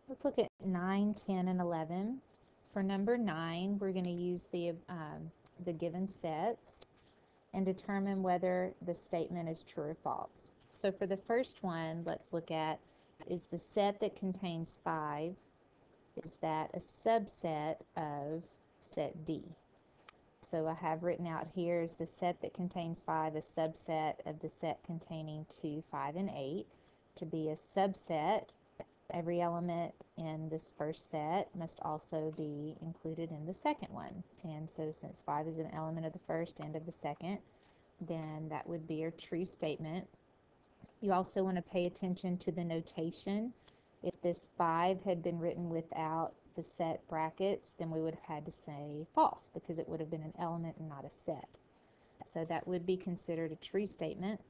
Let's look at 9, 10, and 11. For number 9, we're going to use the given sets and determine whether the statement is true or false. So for the first one, let's look at, is the set that contains 5, is that a subset of set D? So I have written out here is the set that contains 5 a subset of the set containing 2, 5, and 8. To be a subset, every element in this first set must also be included in the second one. And so since 5 is an element of the first and of the second, then that would be a true statement. You also want to pay attention to the notation. If this 5 had been written without the set brackets, then we would have had to say false because it would have been an element and not a set. So that would be considered a true statement.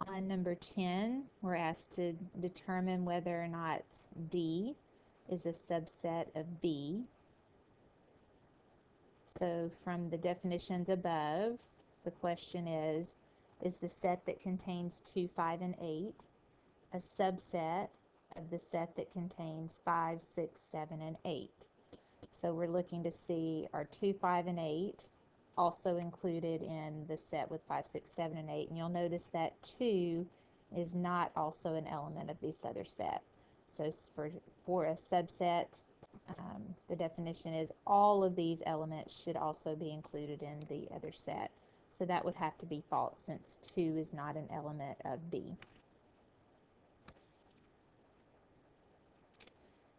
On number 10, we're asked to determine whether or not D is a subset of B. So from the definitions above, the question is the set that contains 2, 5, and 8 a subset of the set that contains 5, 6, 7, and 8? So we're looking to see, are 2, 5, and 8 also included in the set with 5, 6, 7, and 8? And you'll notice that 2 is not also an element of this other set. So for a subset, the definition is all of these elements should also be included in the other set. So that would have to be false since 2 is not an element of B.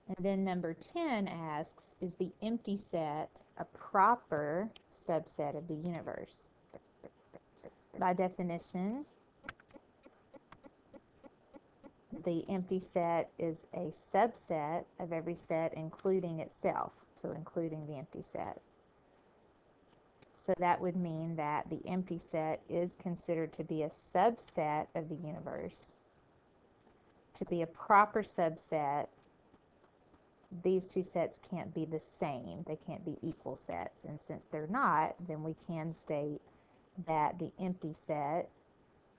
And then number 10 asks, is the empty set a proper subset of the universe? By definition, the empty set is a subset of every set including itself, so including the empty set. So that would mean that the empty set is considered to be a subset of the universe. To be a proper subset, these two sets can't be the same. They can't be equal sets. And since they're not, then we can state that the empty set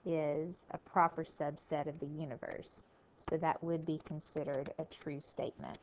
is a proper subset of the universe. So that would be considered a true statement.